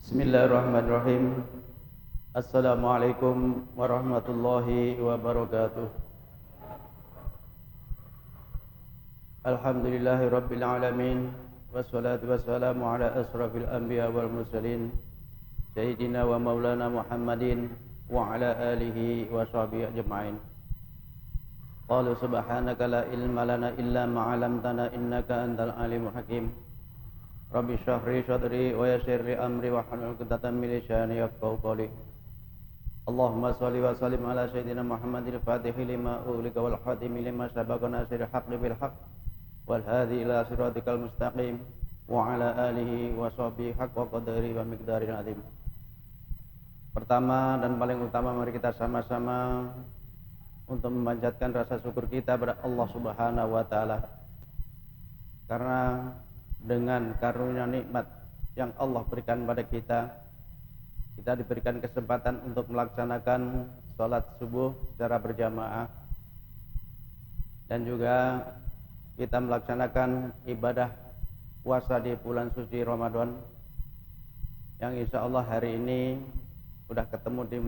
Bismillahirrahmanirrahim. Assalamualaikum warahmatullahi wabarakatuh. Alhamdulillahi rabbil alamin. Wassalatu wassalamu ala asrafil anbiya wal mursalin Sayyidina wa maulana Muhammadin wa ala alihi wa sahbihi ajma'in. Qalu subhanaka la ilma lana illa ma'alamtana innaka antal alimul hakim. Rabbi shrah li sadri wa yassir li amri wahlul 'uqdatam min lisani yafqahu qawli. Allahumma shalli wa sallim ala sayyidina Muhammadil fatihi lima ughliqa wal khatimi lima sabaqa nasiril haqqi bil haqq wal hadi ila siratikal mustaqim wa ala alihi wa sahbihi haqqa qadri wa miqdaril azim. Pertama dan paling utama, mari kita sama-sama untuk memanjatkan rasa syukur kita kepada Allah Subhanahu wa taala. Karena dengan karunia nikmat yang Allah berikan pada kita diberikan kesempatan untuk melaksanakan sholat subuh secara berjamaah, dan juga kita melaksanakan ibadah puasa di bulan suci Ramadan, yang insya Allah hari ini sudah ketemu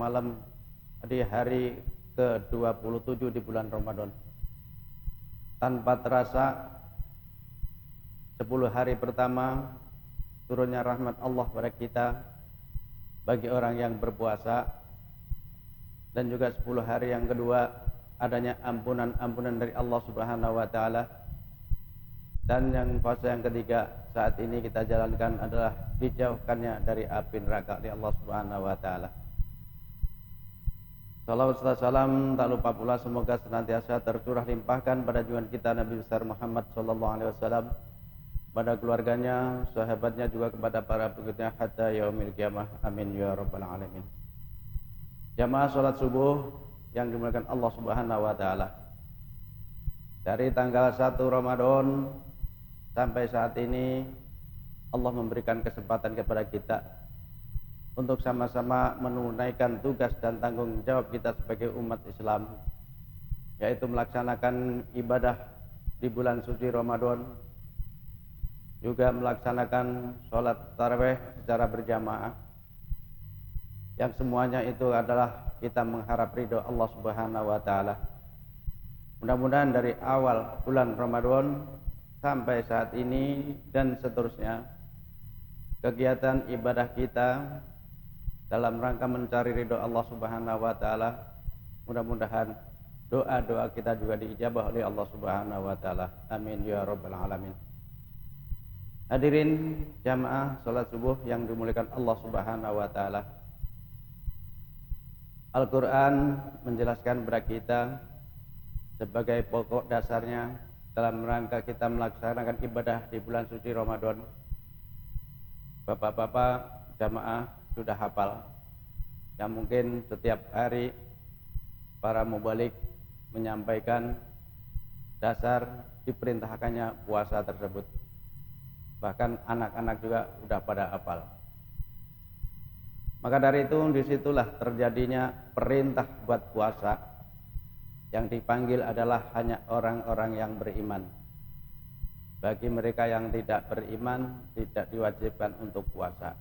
di hari ke-27 di bulan Ramadan. Tanpa terasa 10 hari pertama turunnya rahmat Allah pada kita bagi orang yang berpuasa, dan juga 10 hari yang kedua adanya ampunan dari Allah Subhanahu wa taala, dan yang fase yang ketiga saat ini kita jalankan adalah dijauhkannya dari api neraka oleh Allah Subhanahu wa taala. Salawat serta salam tak lupa pula semoga senantiasa tercurah limpahkan pada junjungan kita Nabi besar Muhammad sallallahu alaihi wasallam, pada keluarganya, sahabatnya, juga kepada para pengikutnya hatta yaumil qiyamah. Amin ya rabbal alamin. Jamaah salat subuh yang dimuliakan Allah Subhanahu wa taala. Dari tanggal 1 Ramadan sampai saat ini Allah memberikan kesempatan kepada kita untuk sama-sama menunaikan tugas dan tanggung jawab kita sebagai umat Islam, yaitu melaksanakan ibadah di bulan suci Ramadan, juga melaksanakan sholat tarawih secara berjamaah, yang semuanya itu adalah kita mengharap ridho Allah Subhanahu wa taala. Mudah-mudahan dari awal bulan Ramadan sampai saat ini dan seterusnya, kegiatan ibadah kita dalam rangka mencari ridho Allah Subhanahu wa taala, mudah-mudahan doa-doa kita juga diijabah oleh Allah Subhanahu wa taala. Amin ya rabbal alamin. Hadirin jamaah salat subuh yang dimuliakan Allah Subhanahu wa taala. Al-Qur'an menjelaskan kepada kita sebagai pokok dasarnya dalam rangka kita melaksanakan ibadah di bulan suci Ramadan. Bapak-bapak jamaah sudah hafal, yang mungkin setiap hari para mubalik menyampaikan dasar diperintahkannya puasa tersebut. Bahkan anak-anak juga sudah pada hafal. Maka dari itu disitulah terjadinya perintah buat puasa. Yang dipanggil adalah hanya orang-orang yang beriman. Bagi mereka yang tidak beriman tidak diwajibkan untuk puasa.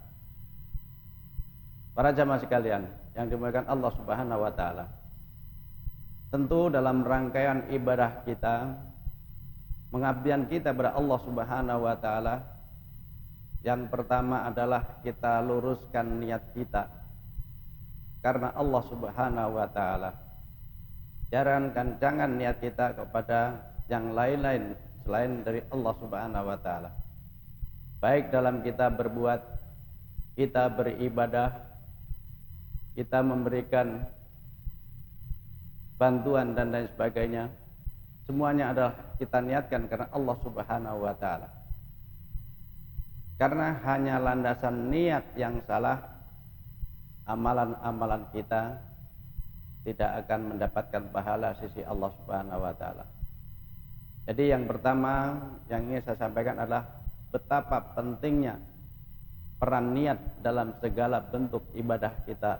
Para jamaah sekalian yang dimuliakan Allah Subhanahu wa taala, tentu dalam rangkaian ibadah kita, pengabdian kita kepada Allah Subhanahu wa taala, yang pertama adalah kita luruskan niat kita karena Allah Subhanahu wa taala. Jangan niat kita kepada yang lain-lain selain dari Allah Subhanahu wa taala. Baik dalam kita berbuat, kita beribadah, kita memberikan bantuan dan lain sebagainya, semuanya adalah kita niatkan karena Allah Subhanahu wa taala. Karena hanya landasan niat yang salah, amalan-amalan kita tidak akan mendapatkan pahala sisi Allah Subhanahu wa taala. Jadi yang pertama yang ingin saya sampaikan adalah betapa pentingnya peran niat dalam segala bentuk ibadah kita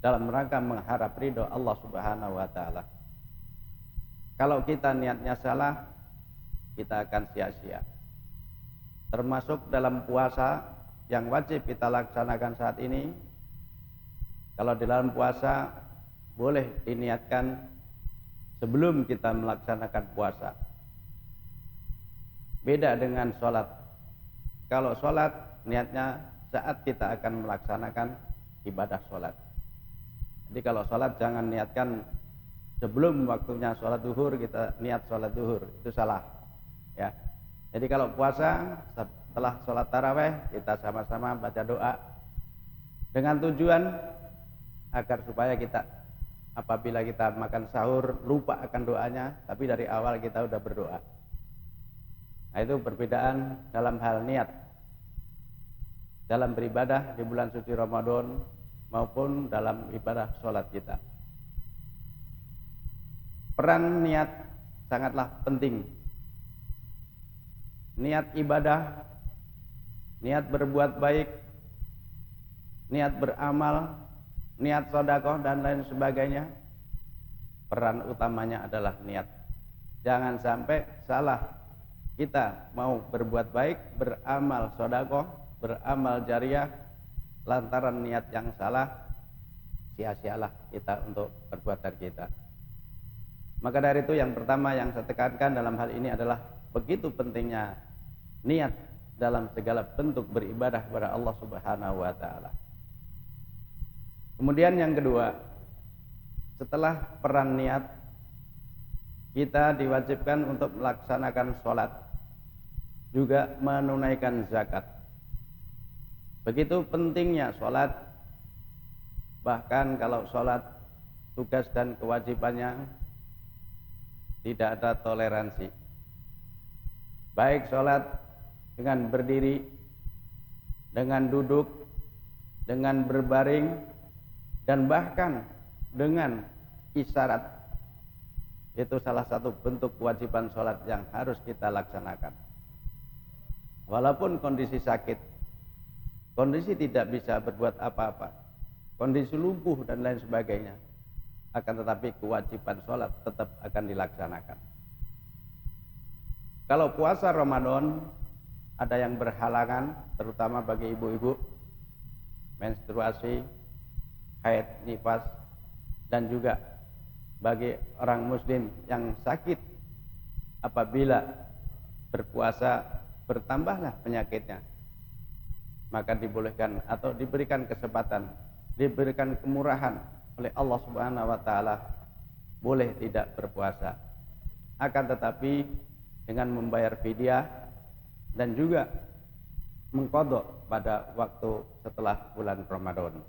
dalam rangka mengharap ridho Allah Subhanahu wa taala. Kalau kita niatnya salah, kita akan sia-sia. Termasuk dalam puasa, yang wajib kita laksanakan saat ini, kalau di dalam puasa boleh diniatkan sebelum kita melaksanakan puasa. Beda dengan sholat. Kalau sholat niatnya saat kita akan melaksanakan ibadah sholat. Jadi kalau sholat jangan niatkan sebelum waktunya sholat duhur kita niat sholat duhur, itu salah ya. Jadi kalau puasa setelah sholat taraweh kita sama-sama baca doa dengan tujuan agar supaya kita apabila kita makan sahur lupa akan doanya, tapi dari awal kita udah berdoa. Nah, itu perbedaan dalam hal niat dalam beribadah di bulan suci Ramadan maupun dalam ibadah sholat kita. Peran niat sangatlah penting. Niat ibadah, niat berbuat baik, niat beramal, niat sedekah dan lain sebagainya, peran utamanya adalah niat. Jangan sampai salah kita mau berbuat baik, beramal sedekah, beramal jariah, lantaran niat yang salah, sia-sialah kita untuk perbuatan kita. Maka dari itu yang pertama yang saya tekankan dalam hal ini adalah begitu pentingnya niat dalam segala bentuk beribadah kepada Allah Subhanahu wa taala. Kemudian yang kedua, setelah peran niat, kita diwajibkan untuk melaksanakan sholat, juga menunaikan zakat. Begitu pentingnya sholat, bahkan kalau sholat tugas dan kewajibannya tidak ada toleransi. Baik sholat dengan berdiri, dengan duduk, dengan berbaring, dan bahkan dengan isyarat. Itu salah satu bentuk kewajiban sholat yang harus kita laksanakan. Walaupun kondisi sakit, kondisi tidak bisa berbuat apa-apa, kondisi lumpuh dan lain sebagainya, akan tetapi kewajiban sholat tetap akan dilaksanakan. Kalau puasa Ramadan ada yang berhalangan, terutama bagi ibu-ibu, menstruasi, haid, nifas, dan juga bagi orang muslim yang sakit, apabila berpuasa bertambahlah penyakitnya, maka dibolehkan atau diberikan kesempatan, diberikan kemurahan oleh Allah Subhanahu wa taala, boleh tidak berpuasa. Akan tetapi dengan membayar fidyah dan juga mengqadha pada waktu setelah bulan Ramadan.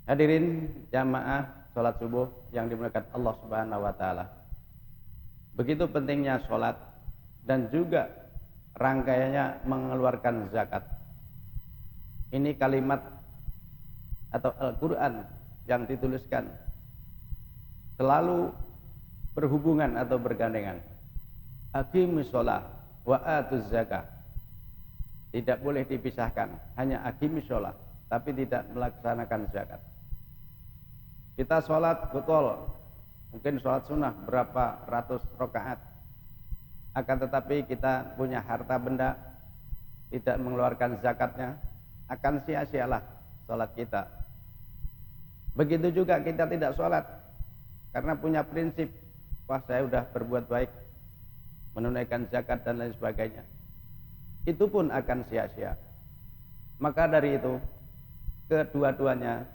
Hadirin jamaah salat subuh yang dimuliakan Allah Subhanahu wa taala. Begitu pentingnya salat dan juga rangkaiannya mengeluarkan zakat. Ini kalimat atau Al-Quran yang dituliskan selalu berhubungan atau bergandengan. Aqimus shalah wa atuz zakah. Tidak boleh dipisahkan, hanya aqimus shalah tapi tidak melaksanakan zakat. Kita sholat betul, mungkin sholat sunnah berapa ratus rakaat, akan tetapi kita punya harta benda, tidak mengeluarkan zakatnya, akan sia-sialah sholat kita. Begitu juga kita tidak sholat karena punya prinsip, wah saya sudah berbuat baik, menunaikan zakat dan lain sebagainya, itu pun akan sia-sia. Maka dari itu kedua-duanya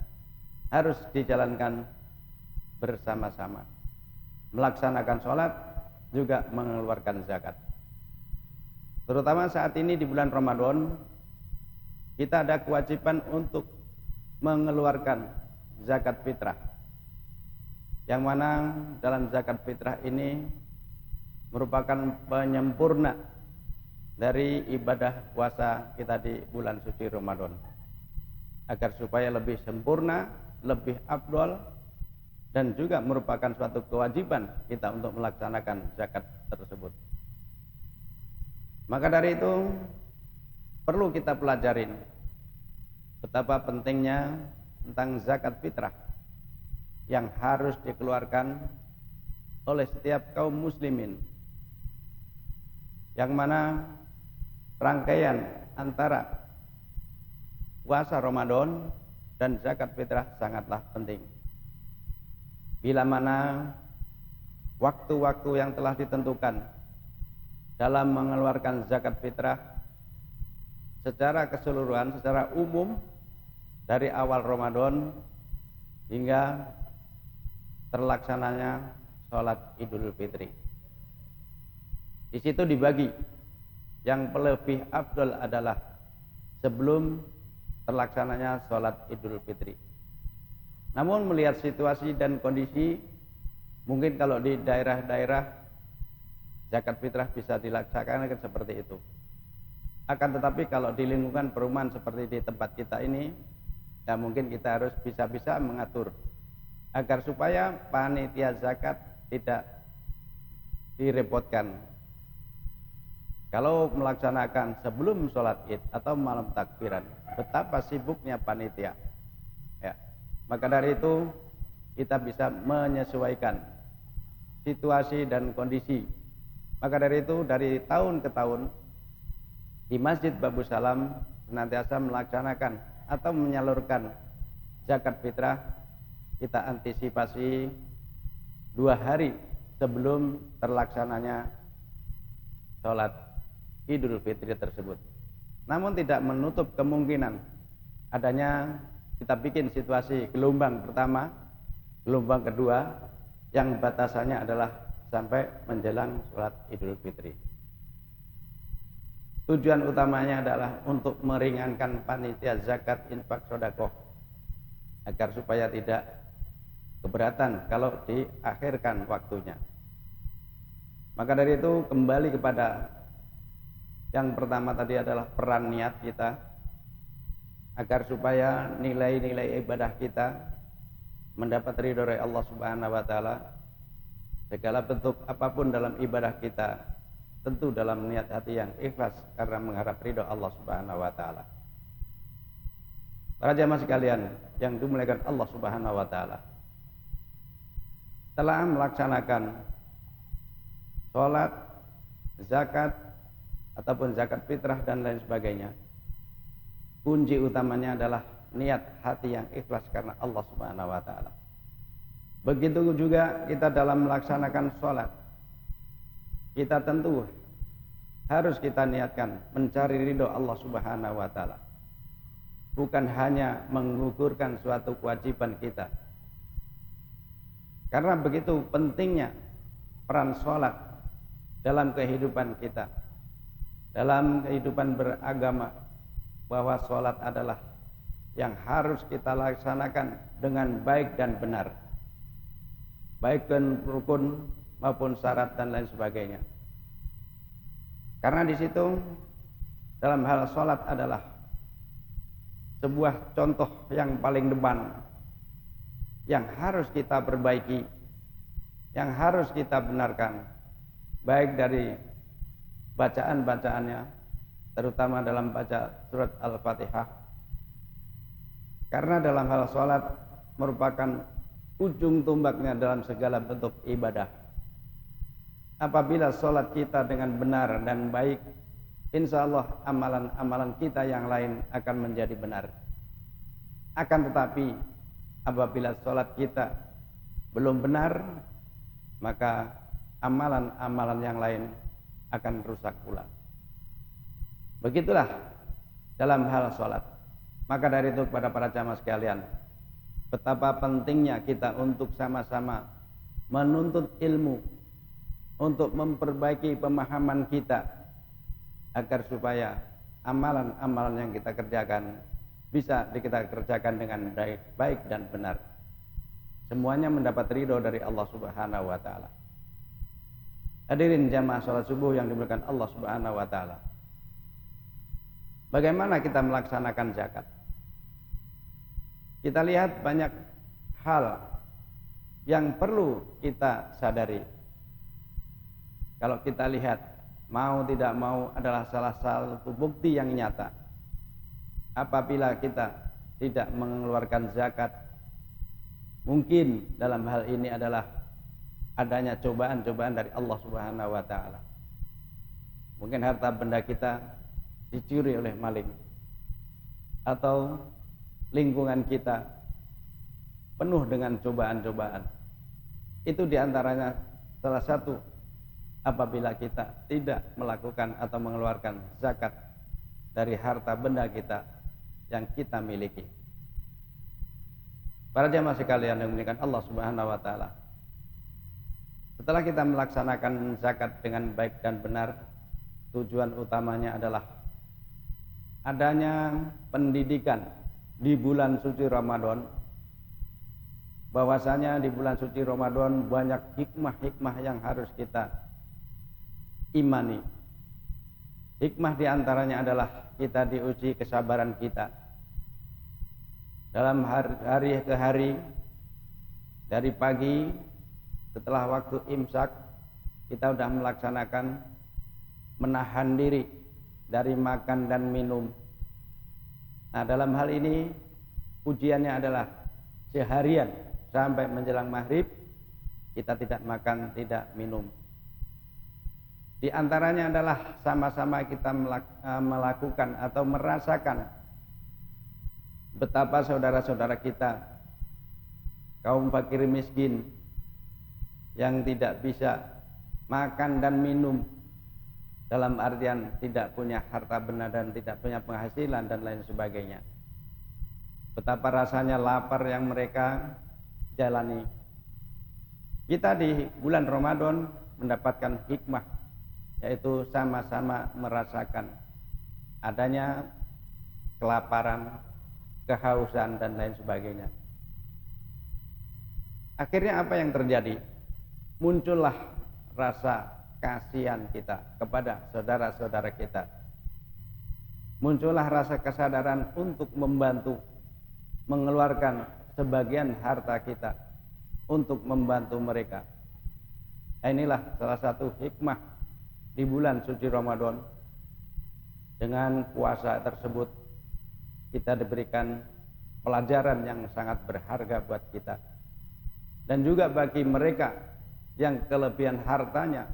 harus dijalankan bersama-sama, melaksanakan sholat juga mengeluarkan zakat. Terutama saat ini di bulan Ramadan, kita ada kewajiban untuk mengeluarkan zakat fitrah, yang mana dalam zakat fitrah ini merupakan penyempurna dari ibadah puasa kita di bulan suci Ramadan, agar supaya lebih sempurna, lebih afdol, dan juga merupakan suatu kewajiban kita untuk melaksanakan zakat tersebut. Maka dari itu perlu kita pelajarin betapa pentingnya tentang zakat fitrah yang harus dikeluarkan oleh setiap kaum muslimin, yang mana rangkaian antara puasa Ramadan dan zakat fitrah sangatlah penting. Bila mana waktu-waktu yang telah ditentukan dalam mengeluarkan zakat fitrah secara keseluruhan, secara umum dari awal Ramadan hingga terlaksananya sholat Idul Fitri. Di situ dibagi, yang lebih afdal adalah sebelum terlaksananya sholat Idul Fitri. Namun melihat situasi dan kondisi, mungkin kalau di daerah-daerah zakat fitrah bisa dilaksanakan seperti itu. Akan tetapi kalau di lingkungan perumahan seperti di tempat kita ini, ya mungkin kita harus bisa-bisa mengatur agar supaya panitia zakat tidak direpotkan. Kalau melaksanakan sebelum sholat id atau malam takbiran, betapa sibuknya panitia. Ya. Maka dari itu kita bisa menyesuaikan situasi dan kondisi. Maka dari itu dari tahun ke tahun di Masjid Babus Salam senantiasa melaksanakan atau menyalurkan zakat fitrah. Kita antisipasi 2 hari sebelum terlaksananya sholat Idul Fitri tersebut. Namun tidak menutup kemungkinan adanya kita bikin situasi gelombang pertama, gelombang kedua yang batasannya adalah sampai menjelang sholat Idul Fitri. Tujuan utamanya adalah untuk meringankan panitia zakat infak sedekah agar supaya tidak keberatan kalau diakhirkan waktunya. Maka dari itu kembali kepada yang pertama tadi adalah peran niat kita agar supaya nilai-nilai ibadah kita mendapat ridho dari Allah Subhanahu wa taala. Segala bentuk apapun dalam ibadah kita tentu dalam niat hati yang ikhlas karena mengharap ridho Allah Subhanahu wa taala. Para jamaah sekalian yang dimuliakan Allah Subhanahu wa taala, setelah melaksanakan sholat, zakat ataupun zakat fitrah dan lain sebagainya, kunci utamanya adalah niat hati yang ikhlas karena Allah Subhanahu wa taala. Begitu juga kita dalam melaksanakan sholat, kita tentu harus kita niatkan mencari ridho Allah Subhanahu wa taala, bukan hanya menggugurkan suatu kewajiban kita. Karena begitu pentingnya peran sholat dalam kehidupan kita, dalam kehidupan beragama, bahwa sholat adalah yang harus kita laksanakan dengan baik dan benar, baik dan rukun maupun syarat dan lain sebagainya. Karena di situ dalam hal sholat adalah sebuah contoh yang paling depan yang harus kita perbaiki, yang harus kita benarkan, baik dari bacaan-bacaannya, terutama dalam baca surat Al-Fatihah. Karena dalam hal sholat merupakan ujung tombaknya dalam segala bentuk ibadah. Apabila sholat kita dengan benar dan baik, insya Allah amalan-amalan kita yang lain akan menjadi benar. Akan tetapi apabila sholat kita belum benar, maka amalan-amalan yang lain akan rusak pula. Begitulah dalam hal sholat. Maka dari itu kepada para jamaah sekalian, betapa pentingnya kita untuk sama-sama menuntut ilmu, untuk memperbaiki pemahaman kita, agar supaya amalan-amalan yang kita kerjakan bisa kita kerjakan dengan baik dan benar. Semuanya mendapat ridho dari Allah Subhanahu wa taala. Hadirin jamaah salat subuh yang dimuliakan Allah Subhanahu wa taala. Bagaimana kita melaksanakan zakat? Kita lihat banyak hal yang perlu kita sadari. Kalau kita lihat, mau tidak mau adalah salah satu bukti yang nyata. Apabila kita tidak mengeluarkan zakat, mungkin dalam hal ini adalah adanya cobaan-cobaan dari Allah Subhanahu wa taala. Mungkin harta benda kita dicuri oleh maling, atau lingkungan kita penuh dengan cobaan-cobaan. Itu diantaranya salah satu apabila kita tidak melakukan atau mengeluarkan zakat dari harta benda kita yang kita miliki. Para jamaah sekalian yang dimuliakan Allah Subhanahu wa taala, setelah kita melaksanakan zakat dengan baik dan benar, tujuan utamanya adalah adanya pendidikan di bulan suci Ramadan, bahwasanya di bulan suci Ramadan banyak hikmah-hikmah yang harus kita imani. Hikmah diantaranya adalah kita diuji kesabaran kita dalam hari ke hari, dari pagi setelah waktu imsak kita sudah melaksanakan menahan diri dari makan dan minum. Nah, dalam hal ini ujiannya adalah seharian sampai menjelang maghrib kita tidak makan, tidak minum. Di antaranya adalah sama-sama kita melakukan atau merasakan betapa saudara-saudara kita kaum fakir miskin yang tidak bisa makan dan minum, dalam artian tidak punya harta benda dan tidak punya penghasilan dan lain sebagainya. Betapa rasanya lapar yang mereka jalani. Kita di bulan Ramadan mendapatkan hikmah, yaitu sama-sama merasakan adanya kelaparan, kehausan dan lain sebagainya. Akhirnya apa yang terjadi? Muncullah rasa kasihan kita kepada saudara-saudara kita. Muncullah rasa kesadaran untuk membantu mengeluarkan sebagian harta kita untuk membantu mereka. Inilah salah satu hikmah di bulan suci Ramadan. Dengan puasa tersebut kita diberikan pelajaran yang sangat berharga buat kita, dan juga bagi mereka yang kelebihan hartanya,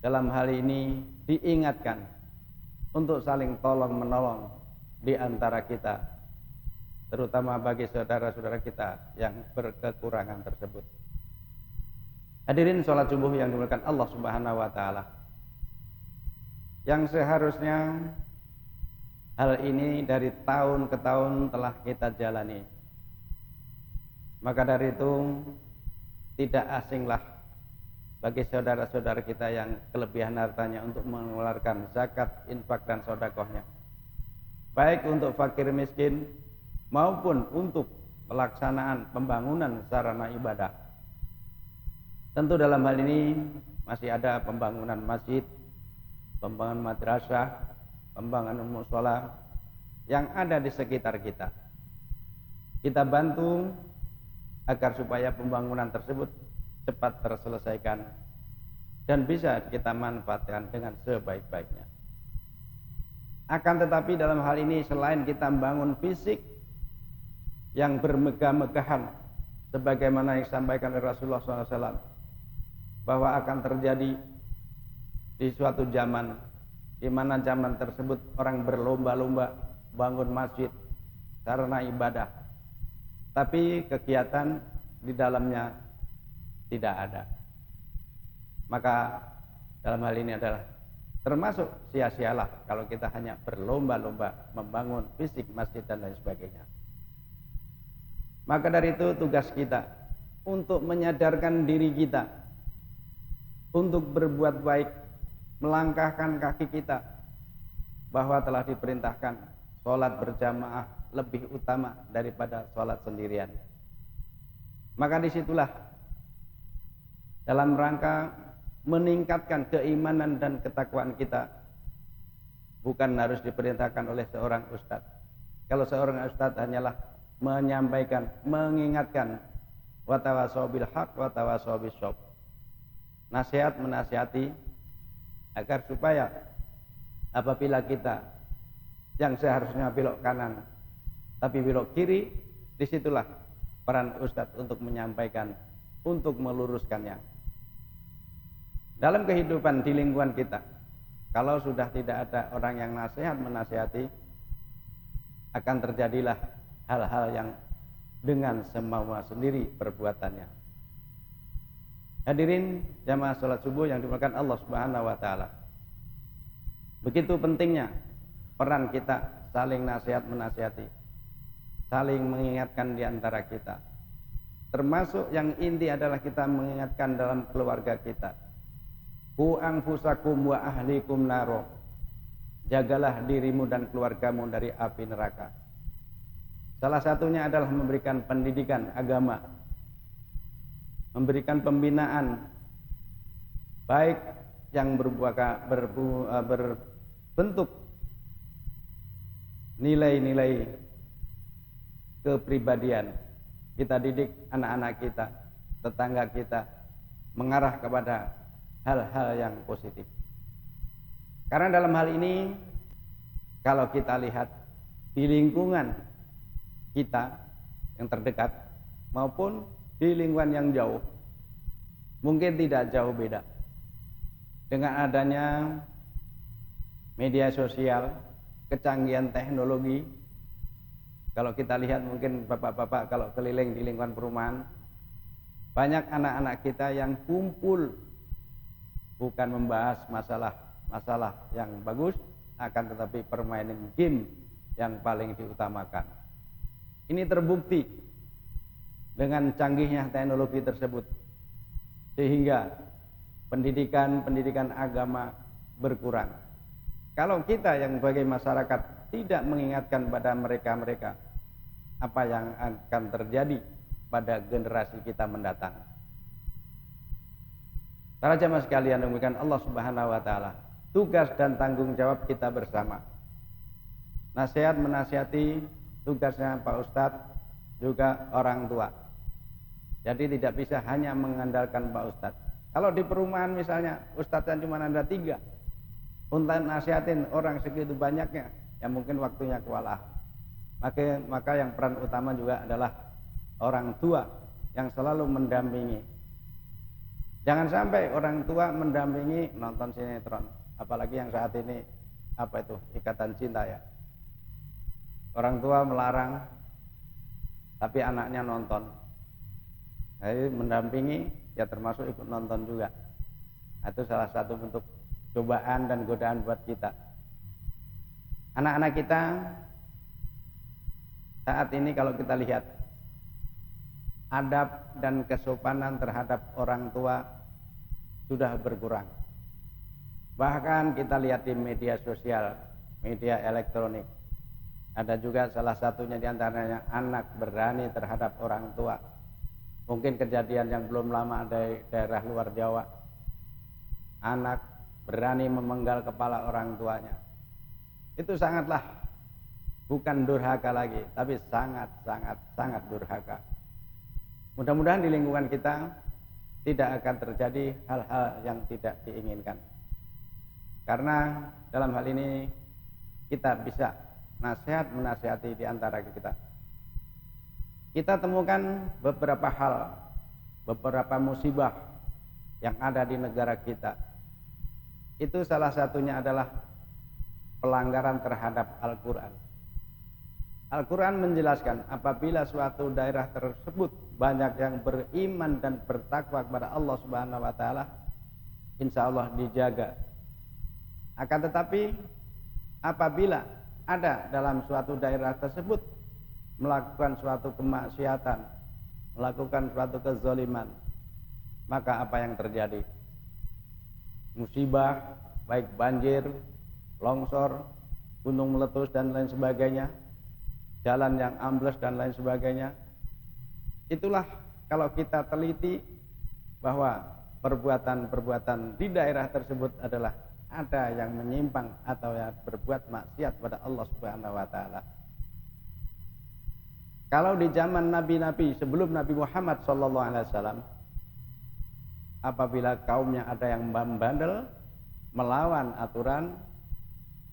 dalam hal ini diingatkan untuk saling tolong menolong di antara kita, terutama bagi saudara-saudara kita yang berkekurangan tersebut. Hadirin sholat subuh yang dimuliakan Allah Subhanahu wa taala, yang seharusnya hal ini dari tahun ke tahun telah kita jalani. Maka dari itu tidak asinglah bagi saudara-saudara kita yang kelebihan hartanya untuk mengeluarkan zakat, infak dan sedekahnya, baik untuk fakir miskin maupun untuk pelaksanaan pembangunan sarana ibadah. Tentu dalam hal ini masih ada pembangunan masjid, pembangunan madrasah, pembangunan mushola yang ada di sekitar kita. Kita bantu agar supaya pembangunan tersebut cepat terselesaikan dan bisa kita manfaatkan dengan sebaik-baiknya. Akan tetapi dalam hal ini selain kita membangun fisik yang bermegah-megahan, sebagaimana yang disampaikan oleh Rasulullah SAW, bahwa akan terjadi di suatu zaman di mana zaman tersebut orang berlomba-lomba bangun masjid, sarana ibadah, tapi kegiatan di dalamnya tidak ada. Maka dalam hal ini adalah termasuk sia-sialah kalau kita hanya berlomba-lomba membangun fisik masjid dan lain sebagainya. Maka dari itu tugas kita untuk menyadarkan diri kita untuk berbuat baik, melangkahkan kaki kita bahwa telah diperintahkan sholat berjamaah lebih utama daripada sholat sendirian. Maka disitulah dalam rangka meningkatkan keimanan dan ketakwaan kita, bukan harus diperintahkan oleh seorang ustadz. Kalau seorang ustadz hanyalah menyampaikan, mengingatkan, wa tawassaw bil haq wa tawassaw bis sabr, nasihat menasihati agar supaya apabila kita yang seharusnya belok kanan tapi belok kiri, disitulah peran ustadz untuk menyampaikan, untuk meluruskannya. Dalam kehidupan di lingkungan kita, Kalau sudah tidak ada orang yang menasihati, akan terjadilah hal-hal yang dengan semau sendiri perbuatannya. Hadirin jamaah salat subuh yang dimuliakan Allah Subhanahu wa taala. Begitu pentingnya peran kita saling menasihati, saling mengingatkan di antara kita. Termasuk yang inti adalah kita mengingatkan dalam keluarga kita. Qu anfusakum wa ahlikum naro. Jagalah dirimu dan keluargamu dari api neraka. Salah satunya adalah memberikan pendidikan agama, memberikan pembinaan baik yang berbentuk nilai-nilai kepribadian. Kita didik anak-anak kita, tetangga kita mengarah kepada hal-hal yang positif. Karena dalam hal ini kalau kita lihat di lingkungan kita yang terdekat maupun di lingkungan yang jauh, mungkin tidak jauh beda. Dengan adanya media sosial, kecanggihan teknologi, kalau kita lihat mungkin bapak-bapak kalau keliling di lingkungan perumahan, banyak anak-anak kita yang kumpul bukan membahas masalah yang bagus, akan tetapi permainan game yang paling diutamakan. Ini terbukti dengan canggihnya teknologi tersebut, sehingga pendidikan agama berkurang. Kalau kita yang sebagai masyarakat tidak mengingatkan pada mereka, apa yang akan terjadi pada generasi kita mendatang? Para jamaah sekalian, demikian Allah Subhanahu wa taala. Tugas dan tanggung jawab kita bersama. Nasihat menasihati tugasnya Pak Ustadz, juga orang tua. Jadi tidak bisa hanya mengandalkan Pak Ustadz. Kalau di perumahan misalnya Ustadznya cuma ada 3, untuk nasihatin orang segitu banyaknya, ya mungkin waktunya kewalahan. Maka yang peran utama juga adalah orang tua yang selalu mendampingi. Jangan sampai orang tua mendampingi nonton sinetron, apalagi yang saat ini Ikatan Cinta ya. Orang tua melarang, tapi anaknya nonton. Jadi mendampingi ya termasuk ikut nonton juga. Itu salah satu bentuk cobaan dan godaan buat kita. Anak-anak kita saat ini kalau kita lihat adab dan kesopanan terhadap orang tua sudah berkurang. Bahkan kita lihat di media sosial, media elektronik, ada juga salah satunya di antaranya anak berani terhadap orang tua. Mungkin kejadian yang belum lama dari daerah luar Jawa, anak berani memenggal kepala orang tuanya. Itu sangatlah bukan durhaka lagi, tapi sangat durhaka. Mudah-mudahan di lingkungan kita tidak akan terjadi hal-hal yang tidak diinginkan. Karena dalam hal ini kita bisa menasihati di antara kita. Kita temukan beberapa hal, beberapa musibah yang ada di negara kita. Itu salah satunya adalah pelanggaran terhadap Al-Quran. Al-Quran menjelaskan apabila suatu daerah tersebut banyak yang beriman dan bertakwa kepada Allah Subhanahu wa taala, insya Allah dijaga. Akan tetapi apabila ada dalam suatu daerah tersebut melakukan suatu kemaksiatan, melakukan suatu kezaliman, maka apa yang terjadi? Musibah, baik banjir, longsor, gunung meletus dan lain sebagainya, jalan yang ambles dan lain sebagainya. Itulah kalau kita teliti bahwa perbuatan-perbuatan di daerah tersebut adalah ada yang menyimpang atau yang berbuat maksiat pada Allah Subhanahu wa taala. Kalau di zaman nabi-nabi sebelum Nabi Muhammad SAW, apabila kaumnya ada yang membandel melawan aturan,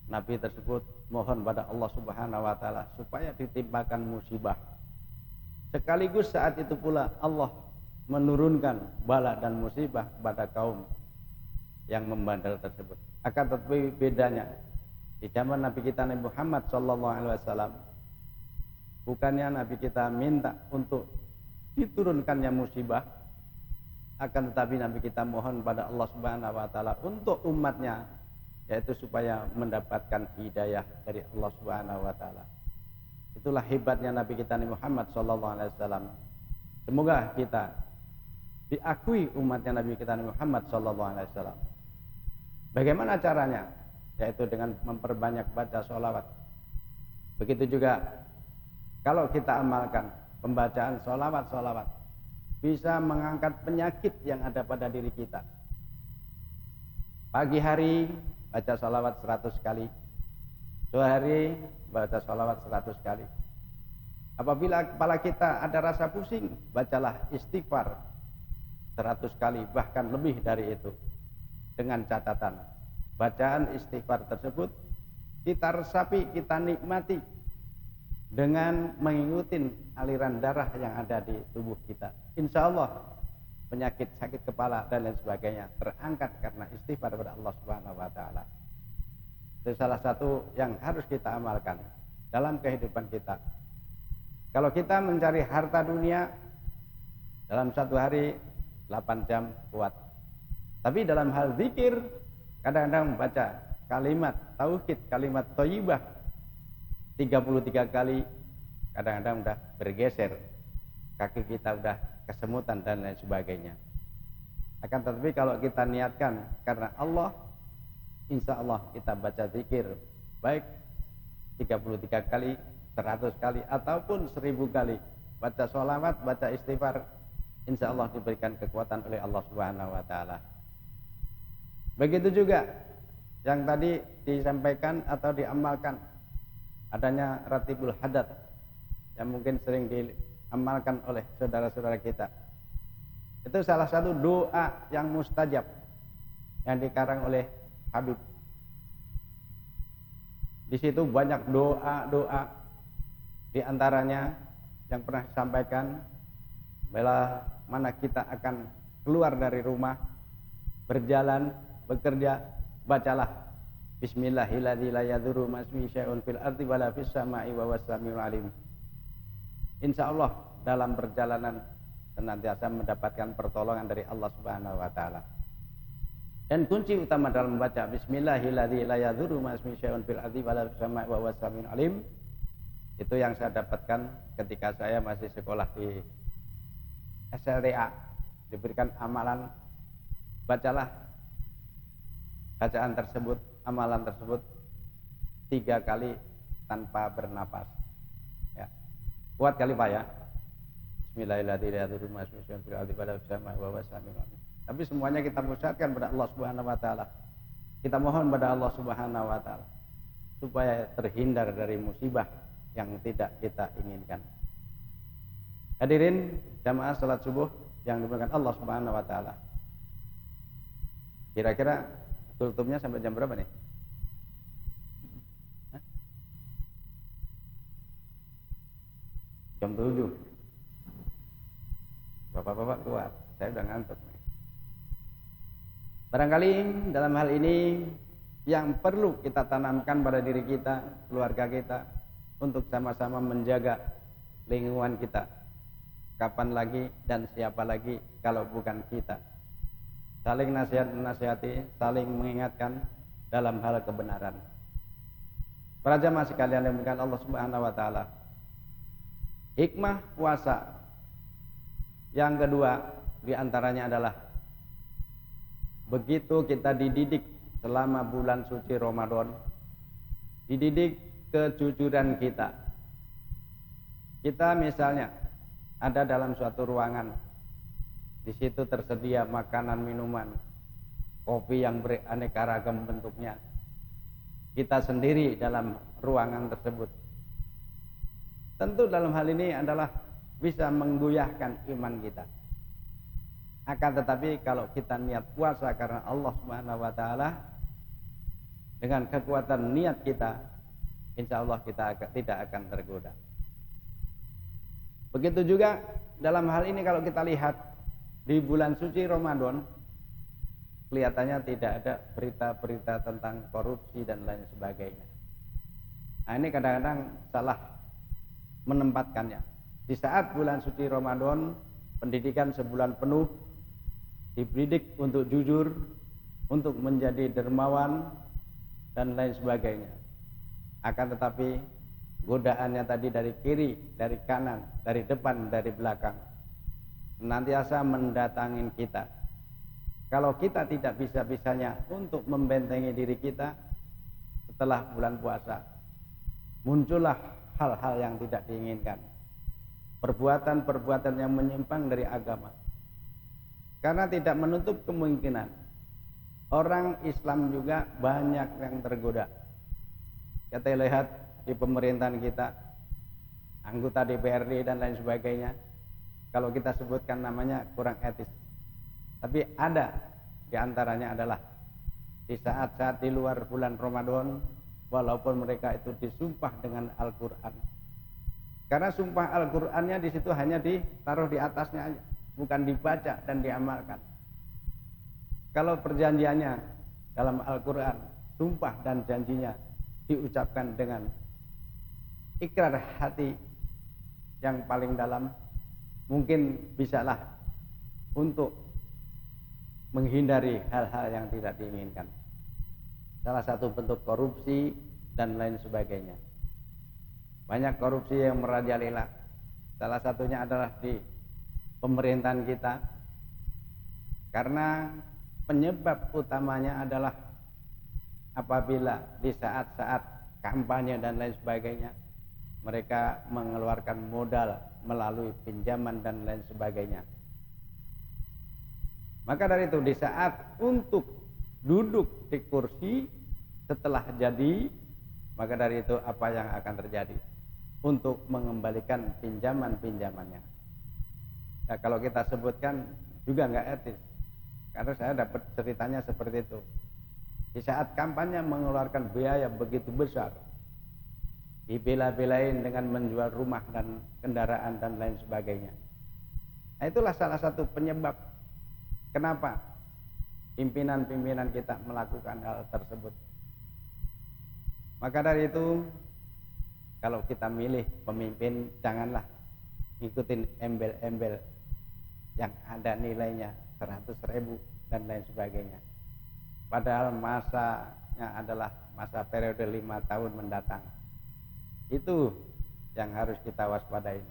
nabi tersebut mohon pada Allah Subhanahu wa taala supaya ditimpakan musibah. Sekaligus saat itu pula Allah menurunkan bala dan musibah pada kaum yang membandel tersebut. Akan tetapi bedanya di zaman Nabi kita Nabi Muhammad sallallahu alaihi wasallam, bukannya Nabi kita minta untuk diturunkannya musibah, akan tetapi Nabi kita mohon pada Allah Subhanahu wa taala untuk umatnya, yaitu supaya mendapatkan hidayah dari Allah Subhanahu wa taala. Itulah hebatnya Nabi kita Nabi Muhammad sallallahu alaihi wasallam. Semoga kita diakui umatnya Nabi kita Nabi Muhammad sallallahu alaihi wasallam. Bagaimana caranya? Yaitu dengan memperbanyak baca sholawat. Begitu juga kalau kita amalkan pembacaan sholawat bisa mengangkat penyakit yang ada pada diri kita. Pagi hari baca sholawat 100 kali, sore hari baca sholawat 100 kali. Apabila kepala kita ada rasa pusing, bacalah istighfar 100 kali, bahkan lebih dari itu. Dengan catatan, bacaan istighfar tersebut kita resapi, kita nikmati dengan mengikuti aliran darah yang ada di tubuh kita. Insya Allah penyakit sakit kepala dan lain sebagainya terangkat karena istighfar kepada Allah Subhanahu wa taala. Itu salah satu yang harus kita amalkan dalam kehidupan kita. Kalau kita mencari harta dunia dalam satu hari 8 jam kuat. Tapi dalam hal zikir kadang-kadang membaca kalimat tauhid, kalimat thayyibah 33 kali, kadang-kadang udah bergeser, kaki kita udah kesemutan dan lain sebagainya. Akan tetapi kalau kita niatkan karena Allah, insya Allah kita baca zikir baik 33 kali, 100 kali ataupun 1000 kali, baca sholawat, baca istighfar, insya Allah diberikan kekuatan oleh Allah Subhanahu wa taala. Begitu juga yang tadi disampaikan atau diamalkan, adanya ratibul hadat yang mungkin sering diamalkan oleh saudara-saudara kita. Itu salah satu doa yang mustajab yang dikarang oleh Habib. Di situ banyak doa-doa, di antaranya yang pernah disampaikan bila mana kita akan keluar dari rumah, berjalan, bekerja, bacalah Bismillahirrahmanirrahim la yadurru ma'asmihi syai'un fil ardi wala fis sama'i wa huwas samiul alim. Insyaallah dalam perjalanan senantiasa mendapatkan pertolongan dari Allah Subhanahu wa taala. Dan kunci utama dalam membaca Bismillahirrahmanirrahim la yadurru ma'asmihi syai'un fil ardi wala fis sama'i wa huwas samiul alim itu yang saya dapatkan ketika saya masih sekolah di SLTA, diberikan amalan, bacalah bacaan tersebut, amalan tersebut 3 kali tanpa bernapas. Ya. Kuat kali Pak ya. Bismillahirrahmanirrahim. Tapi semuanya kita musyawarahkan kepada Allah Subhanahu wa taala. Kita mohon kepada Allah Subhanahu wa taala supaya terhindar dari musibah yang tidak kita inginkan. Hadirin jamaah salat subuh yang dimuliakan Allah Subhanahu wa taala. Kira-kira tutupnya sampai jam berapa nih? Hah? Jam 7. Bapak-bapak kuat, saya udah ngantuk nih. Barangkali dalam hal ini yang perlu kita tanamkan pada diri kita, keluarga kita, untuk sama-sama menjaga lingkungan kita. Kapan lagi dan siapa lagi kalau bukan kita? Saling nasihat-nasihati, saling mengingatkan dalam hal kebenaran. Para jamaah sekalian yang dimuliakan Allah Subhanahu wa taala. Hikmah puasa yang kedua di antaranya adalah begitu kita dididik selama bulan suci Ramadan, dididik kejujuran kita. Kita misalnya ada dalam suatu ruangan, di situ tersedia makanan, minuman, kopi yang beraneka ragam bentuknya. Kita sendiri dalam ruangan tersebut. Tentu dalam hal ini adalah bisa menggoyahkan iman kita. Akan tetapi kalau kita niat puasa karena Allah Subhanahu wa taala, dengan kekuatan niat kita, insya Allah kita tidak akan tergoda. Begitu juga dalam hal ini kalau kita lihat di bulan suci Ramadan, kelihatannya tidak ada berita-berita tentang korupsi dan lain sebagainya. Nah, ini kadang-kadang salah menempatkannya. Di saat bulan suci Ramadan, pendidikan sebulan penuh, dididik untuk jujur, untuk menjadi dermawan dan lain sebagainya. Akan tetapi godaannya tadi dari kiri, dari kanan, dari depan, dari belakang, senantiasa mendatangin kita. Kalau kita tidak bisa-bisanya untuk membentengi diri kita, setelah bulan puasa muncullah hal-hal yang tidak diinginkan, perbuatan-perbuatan yang menyimpang dari agama. Karena tidak menutup kemungkinan orang Islam juga banyak yang tergoda. Kita lihat di pemerintahan kita, anggota DPRD dan lain sebagainya, kalau kita sebutkan namanya kurang etis. Tapi ada di antaranya adalah di saat-saat di luar bulan Ramadan, walaupun mereka itu disumpah dengan Al-Quran. Karena sumpah Al-Qurannya di situ hanya ditaruh di atasnya aja, bukan dibaca dan diamalkan. Kalau perjanjiannya dalam Al-Quran, sumpah dan janjinya diucapkan dengan ikrar hati yang paling dalam, mungkin bisalah untuk menghindari hal-hal yang tidak diinginkan. Salah satu bentuk korupsi dan lain sebagainya. Banyak korupsi yang merajalela. Salah satunya adalah di pemerintahan kita. Karena penyebab utamanya adalah apabila di saat-saat kampanye dan lain sebagainya, mereka mengeluarkan modal melalui pinjaman dan lain sebagainya. Maka dari itu di saat untuk duduk di kursi setelah jadi, maka dari itu apa yang akan terjadi? Untuk mengembalikan pinjaman-pinjamannya. Nah, kalau kita sebutkan juga nggak etis, karena saya dapat ceritanya seperti itu. Di saat kampanye mengeluarkan biaya begitu besar, dibela-belain dengan menjual rumah dan kendaraan dan lain sebagainya. Nah, itulah salah satu penyebab kenapa pimpinan-pimpinan kita melakukan hal tersebut. Maka dari itu, kalau kita milih pemimpin, janganlah ngikutin embel-embel yang ada nilainya 100.000 dan lain sebagainya. Padahal masanya adalah masa periode 5 tahun mendatang. Itu yang harus kita waspadai.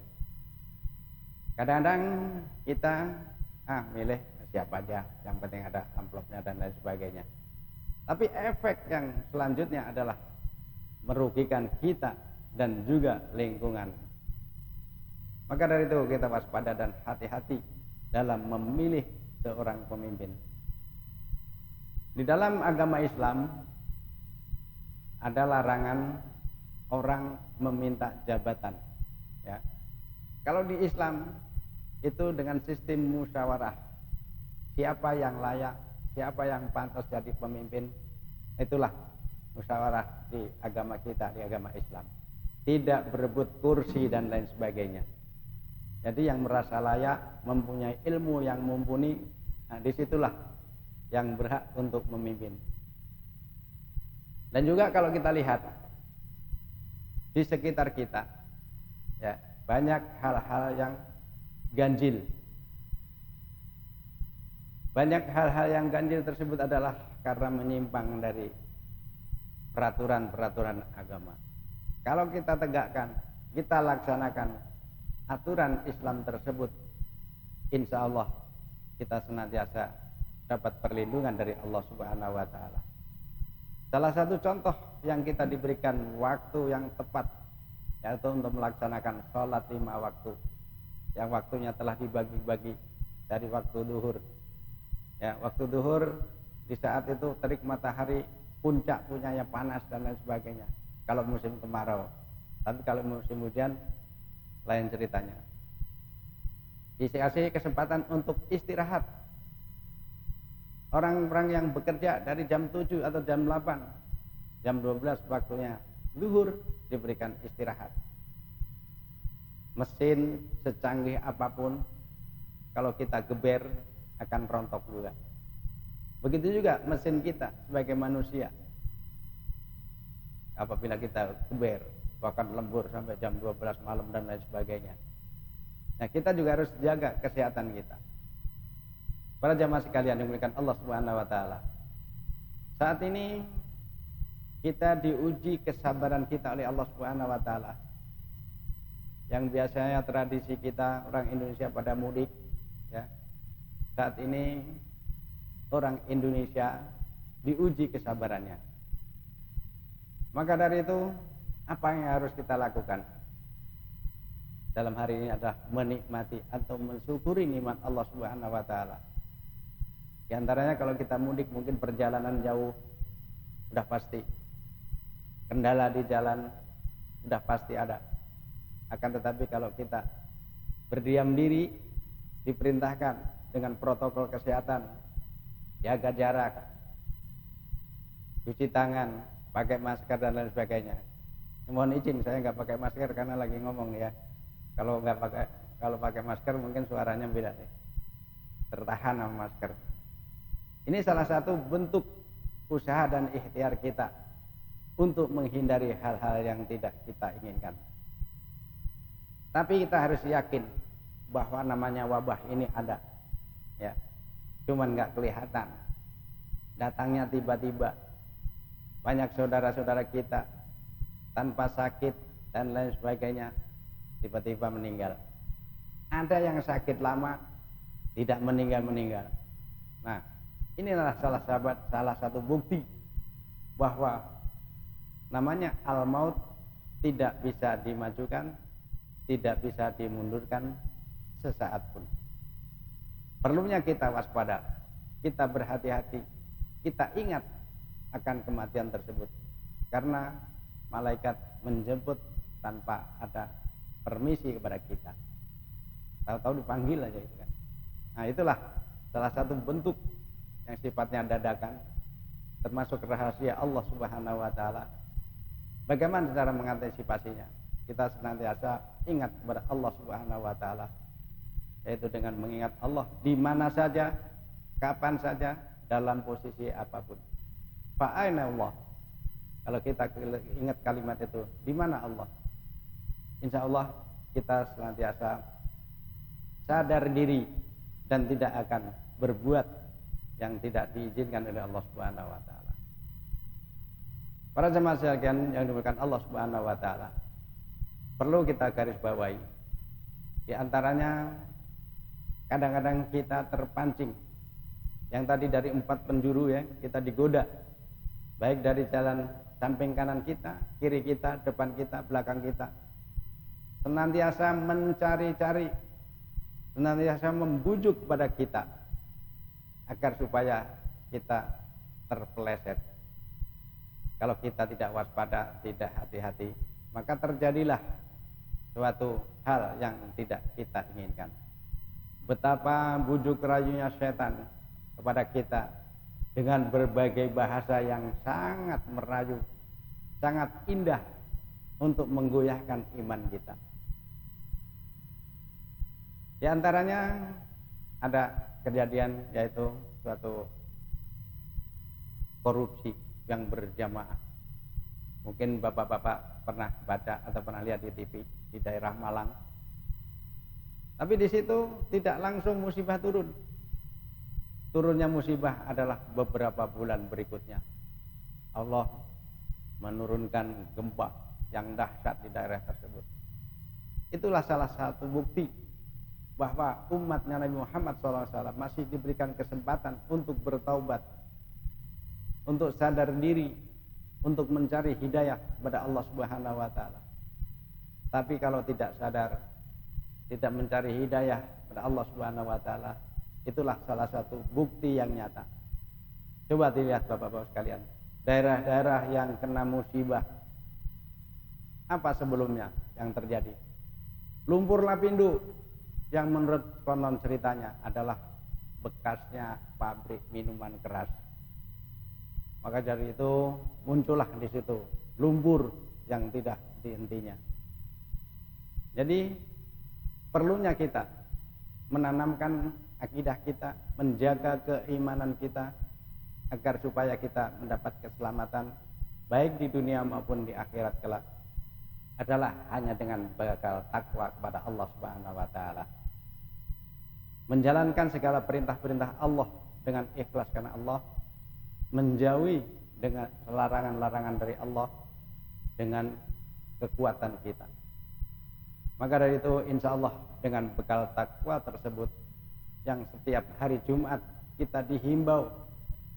Kadang-kadang kita milih siapa aja, yang penting ada amplopnya dan lain sebagainya. Tapi efek yang selanjutnya adalah merugikan kita dan juga lingkungan. Maka dari itu kita waspada dan hati-hati dalam memilih seorang pemimpin. Di dalam agama Islam ada larangan orang meminta jabatan. Ya. Kalau di Islam itu dengan sistem musyawarah, siapa yang layak, siapa yang pantas jadi pemimpin, itulah musyawarah di agama kita, di agama Islam. Tidak berebut kursi dan lain sebagainya. Jadi yang merasa layak, mempunyai ilmu yang mumpuni, nah disitulah yang berhak untuk memimpin. Dan juga kalau kita lihat di sekitar kita, ya banyak hal-hal yang ganjil. Banyak hal-hal yang ganjil tersebut adalah karena menyimpang dari peraturan-peraturan agama. Kalau kita tegakkan, kita laksanakan aturan Islam tersebut, insya Allah kita senantiasa dapat perlindungan dari Allah Subhanahu wa Ta'ala. Salah satu contoh yang kita diberikan waktu yang tepat, yaitu untuk melaksanakan sholat 5 waktu, yang waktunya telah dibagi-bagi dari waktu duhur. Ya, waktu duhur di saat itu terik matahari, puncak punyanya panas dan lain sebagainya. Kalau musim kemarau, tapi kalau musim hujan lain ceritanya. Dikasih kesempatan untuk istirahat. Orang-orang yang bekerja dari jam 7 atau jam 8, jam 12 waktunya zuhur diberikan istirahat. Mesin secanggih apapun, kalau kita geber akan rontok juga. Begitu juga mesin kita sebagai manusia. Apabila kita keber, bahkan lembur sampai jam 12 malam dan lain sebagainya. Nah, kita juga harus jaga kesehatan kita. Para jamaah sekalian yang dimuliakan Allah Subhanahu wa taala. Saat ini kita diuji kesabaran kita oleh Allah Subhanahu wa taala. Yang biasanya tradisi kita orang Indonesia pada mudik, ya. Saat ini orang Indonesia diuji kesabarannya. Maka dari itu, apa yang harus kita lakukan dalam hari ini adalah menikmati atau mensyukuri nikmat Allah Subhanahu wa taala. Di antaranya kalau kita mudik mungkin perjalanan jauh sudah pasti. Kendala di jalan sudah pasti ada. Akan tetapi kalau kita berdiam diri, diperintahkan dengan protokol kesehatan, jaga jarak, cuci tangan, pakai masker dan lain sebagainya. Mohon izin saya nggak pakai masker karena lagi ngomong ya. Kalau pakai masker mungkin suaranya beda nih. Tertahan sama masker. Ini salah satu bentuk usaha dan ikhtiar kita untuk menghindari hal-hal yang tidak kita inginkan. Tapi kita harus yakin bahwa namanya wabah ini ada, ya. Cuman nggak kelihatan. Datangnya tiba-tiba. Banyak saudara-saudara kita tanpa sakit dan lain sebagainya tiba-tiba meninggal. Ada yang sakit lama tidak meninggal. Nah, inilah salah satu bukti bahwa namanya al-maut tidak bisa dimajukan, tidak bisa dimundurkan sesaat pun. Perlunya kita waspada, kita berhati-hati, kita ingat akan kematian tersebut, karena malaikat menjemput tanpa ada permisi kepada kita. Tahu-tahu dipanggil aja itu kan. Nah, itulah salah satu bentuk yang sifatnya dadakan, termasuk rahasia Allah Subhanahu wa taala. Bagaimana cara mengantisipasinya? Kita senantiasa ingat kepada Allah Subhanahu wa taala, yaitu dengan mengingat Allah di mana saja, kapan saja, dalam posisi apapun. Fa'aina Allah. Kalau kita ingat kalimat itu, di mana Allah? Insya Allah kita senantiasa sadar diri dan tidak akan berbuat yang tidak diizinkan oleh Allah Subhanahu wa taala. Para jemaah sekalian yang dimuliakan Allah Subhanahu wa taala, perlu kita garis bawahi. Di antaranya kadang-kadang kita terpancing yang tadi dari 4 penjuru ya, kita digoda. Baik dari jalan samping kanan kita, kiri kita, depan kita, belakang kita. Senantiasa mencari-cari, senantiasa membujuk kepada kita agar supaya kita terpeleset. Kalau kita tidak waspada, tidak hati-hati, maka terjadilah suatu hal yang tidak kita inginkan. Betapa bujuk rayunya setan kepada kita dengan berbagai bahasa yang sangat merayu, sangat indah untuk menggoyahkan iman kita. Di antaranya ada kejadian, yaitu suatu korupsi yang berjamaah. Mungkin bapak-bapak pernah baca atau pernah lihat di TV di daerah Malang. Tapi di situ tidak langsung musibah turun. Turunnya musibah adalah beberapa bulan berikutnya. Allah menurunkan gempa yang dahsyat di daerah tersebut. Itulah salah satu bukti bahwa umatnya Nabi Muhammad SAW masih diberikan kesempatan untuk bertaubat, untuk sadar diri, untuk mencari hidayah kepada Allah Subhanahu wa taala. Tapi kalau tidak sadar, tidak mencari hidayah kepada Allah Subhanahu wa taala, itulah salah satu bukti yang nyata. Coba dilihat Bapak-bapak sekalian, daerah-daerah yang kena musibah, apa sebelumnya yang terjadi? Lumpur Lapindo yang menurut konon ceritanya adalah bekasnya pabrik minuman keras. Maka dari itu muncullah di situ lumpur yang tidak henti-hentinya. Jadi perlunya kita menanamkan akidah kita, menjaga keimanan kita agar supaya kita mendapat keselamatan baik di dunia maupun di akhirat kelak adalah hanya dengan bekal takwa kepada Allah Subhanahu wa taala. Menjalankan segala perintah-perintah Allah dengan ikhlas karena Allah, menjauhi dengan larangan-larangan dari Allah dengan kekuatan kita. Maka dari itu insya Allah dengan bekal takwa tersebut yang setiap hari Jumat kita dihimbau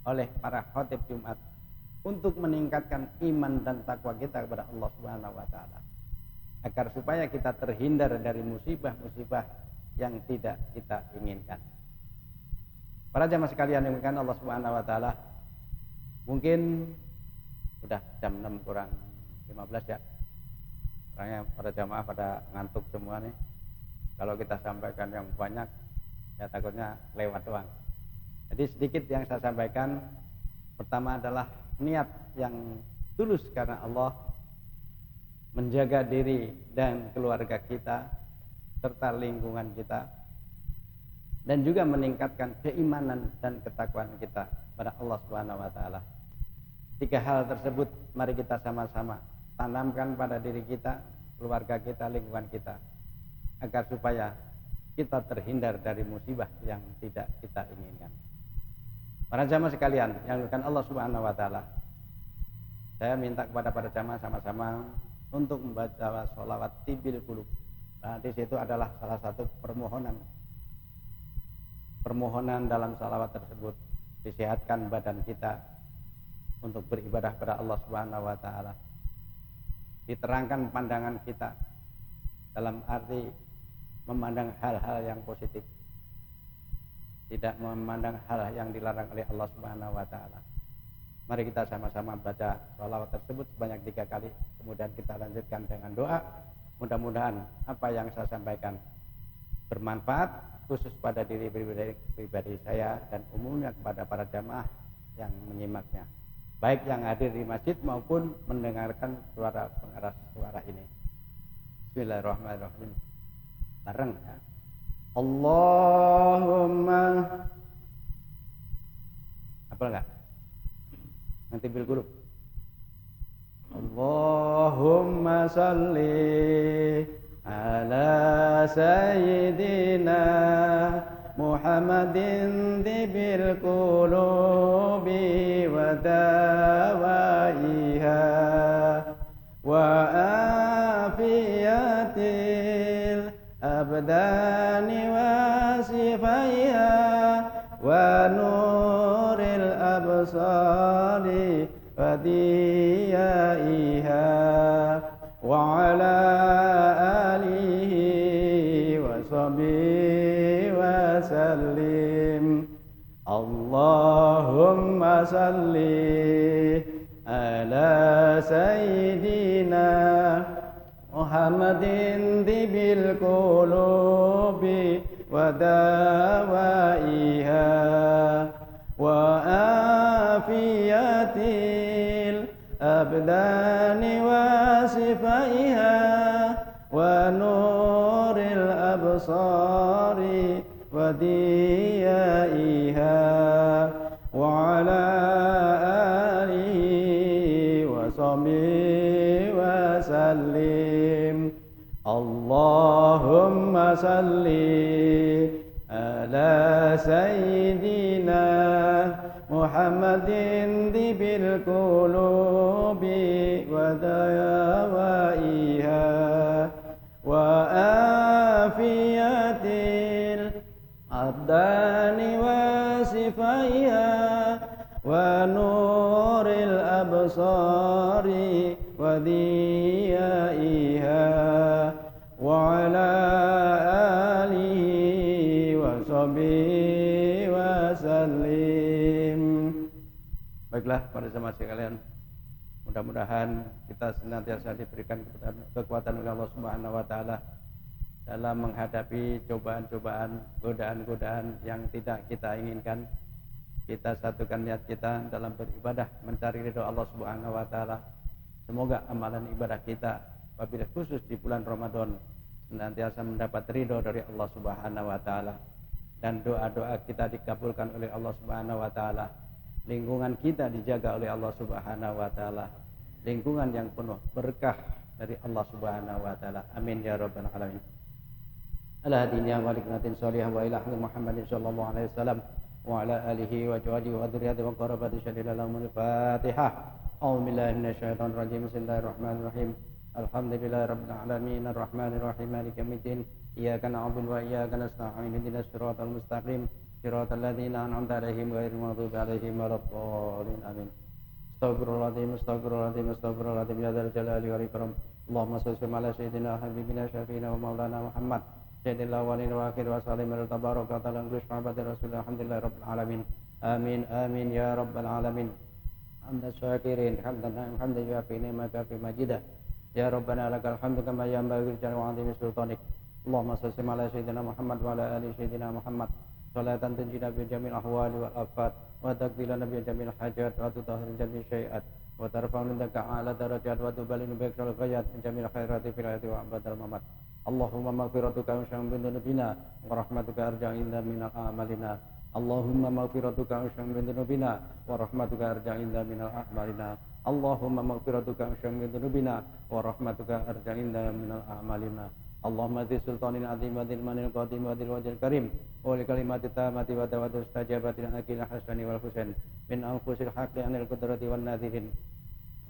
oleh para khatib Jumat untuk meningkatkan iman dan takwa kita kepada Allah Subhanahu wa taala agar supaya kita terhindar dari musibah-musibah yang tidak kita inginkan. Para jamaah sekalian yang dimuliakan Allah Subhanahu wa taala, mungkin sudah jam 6 kurang 15 ya. Orangnya para jamaah pada ngantuk semua nih. Kalau kita sampaikan yang banyak ya takutnya lewat doang. Jadi sedikit yang saya sampaikan, pertama adalah niat yang tulus karena Allah, menjaga diri dan keluarga kita serta lingkungan kita, dan juga meningkatkan keimanan dan ketakwaan kita pada Allah Subhanahu wa taala. Tiga hal tersebut mari kita sama-sama tanamkan pada diri kita, keluarga kita, lingkungan kita agar supaya kita terhindar dari musibah yang tidak kita inginkan. Para jamaah sekalian yang dimuliakan Allah Subhanahu wa taala, saya minta kepada para jamaah sama-sama untuk membaca sholawat tibil qulub. Nah, di situ adalah salah satu permohonan dalam sholawat tersebut, disehatkan badan kita untuk beribadah kepada Allah Subhanahu wa taala. Diterangkan pandangan kita dalam arti memandang hal-hal yang positif, tidak memandang hal yang dilarang oleh Allah Subhanahu wa taala. Mari kita sama-sama baca sholawat tersebut sebanyak 3 kali, kemudian kita lanjutkan dengan doa. Mudah-mudahan apa yang saya sampaikan bermanfaat khusus pada diri pribadi saya dan umumnya kepada para jamaah yang menyimaknya, baik yang hadir di masjid maupun mendengarkan suara pengeras suara ini. Bismillahirrahmanirrahim. Bareng ya. Allahumma, apa enggak? Nanti bil qulub. Allahumma salli ala sayyidina Muhammadin bil qulubi wa dawaiha wa afiyatil abdani wa sifaiha wa nuril absari wa diyaiha wa ala alihi wa sahbihi wa sallim. Allahumma salli ala sayyidina Muhammadin bil qulubi wa dawaiha wa afiyatil abdani wa sifaiha wa nuril absari wa diyaiha wa ala alihi wa sahbihi wa sallim. Allahumma salli ala sayyidina Muhammadin bil qulubi wa dawaiha wa afiyatil abdani wa sifaiha wa nuril absari wa diyaiha wa ala alihi wa sahbihi wa sallim. Baiklah para jemaah sekalian, mudah-mudahan kita senantiasa diberikan kekuatan oleh Allah Subhanahu wa taala dalam menghadapi cobaan-cobaan, godaan-godaan yang tidak kita inginkan. Kita satukan niat kita dalam beribadah mencari ridho Allah Subhanahu wa taala. Semoga amalan ibadah kita apabila khusus di bulan Ramadan senantiasa mendapat ridho dari Allah Subhanahu wa taala, dan doa-doa kita dikabulkan oleh Allah Subhanahu wa taala, lingkungan kita dijaga oleh Allah Subhanahu wa taala, lingkungan yang penuh berkah dari Allah Subhanahu wa taala. Amin ya rabbal alamin. Ala hadiniya wa liknatin salihah wa ila ahli Muhammadin sallallahu alaihi wasallam wa ala alihi wa jawadi wa dzurriyyati wa qarabati syadidal amul Fatihah. A'udzu billahi minasyaitonir rajim. Bismillahirrahmanirrahim. Alhamdulillahi rabbil alamin arrahmanir rahim maliki yaumiddin. Iyyaka na'budu wa iyyaka nasta'in ihdinas siratal mustaqim siratal ladzina an'amta 'alaihim ghairil maghdubi 'alaihim waladdallin. Amin. Astaghfirullahaladzim, astaghfirullahaladzim, astaghfirullahaladzim, ya dzal jalali wal ikram. Allahumma shalli ala sayyidina habibina syafiina wa maulana Muhammad sayyidil awwalin wa akhir wa salim ala tabaraka ta'ala sahabati rasulillah alhamdulillahi rabbil alamin. Amin amin ya rabbal alamin. Hamdan syakirin hamdan yafi ni'maka fi majidah. Ya rabbana lakal hamdu kama yanbaghi li jalali wa 'azimi sultanik. Allahumma shalli ala sayyidina Muhammad wa ala ali sayyidina Muhammad. Salatan tunjina bi jamil ahwali wal afat wa taqdilana bi jamil hajat wa tutahhir jamil syai'at wa tarfa'una indaka a'la darajat wa tubalinu bi aktsal ghayat min jamil khairati fil hayati wa abadal mamat. Allahumma maghfiratuka syam bin dunubina wa rahmatuka arja inda minal a'malina. Allahumma maghfiratuka syam bin dunubina wa rahmatuka arja inda minal a'malina. Allahumma maghfiratuka syam bin dunubina wa rahmatuka arja inda minal a'malina. Allahumma dhi sultanin azim wa dhil manil qadim wa dhil wajhil karim wa li kalimati tamati wa tawaddu istajabatin akil hasani wal husain min anfusil haqqi anil qudrati wan nadhirin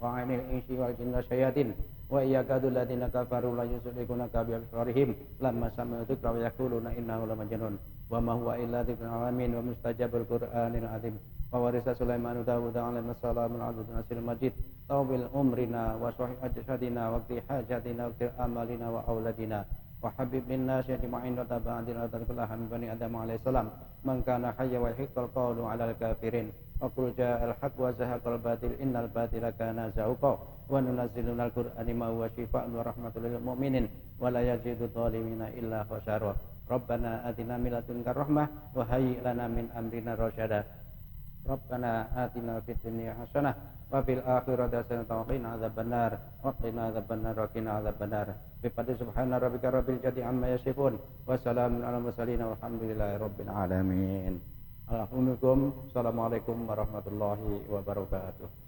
wa anil insi wal jinni syayatin wa iyyakadul ladina kafaru la yusrikunaka bi absarihim lamma sami'u dzikra wa yaquluna innahu lamajnun wa ma huwa illa dzikrun alamin wa mustajabul qur'anil azim wa warisa Sulaiman Dawud alaihi salam al asil majid tawbil umrina wa sahih ajsadina wa qdi hajatina wa qdi amalina wa auladina wa habib minna syati ma'in wa tabadil atalkulaham bani adam alaihi salam man kana hayya wa hiqqal qawlu ala al kafirin wa qul ja'al haqq wa zahaqal batil innal batila kana zahuqa wa nunazzilunal qur'ani ma huwa shifaa'un wa rahmatul lil mu'minin wa la yazidu dhalimina illa khasara. Rabbana atina min ladunka rahmah wa hayyi lana min amrina rasyada. Rabbana atina fid dunya hasanah wa fil akhirati hasanah wa qina adzabannar wa qina adzabannar wa qina adzabannar. Bi fadli subhana rabbika rabbil izzati amma yasifun wa salamun alal mursalin walhamdulillahi rabbil alamin. Assalamualaikum warahmatullahi wabarakatuh.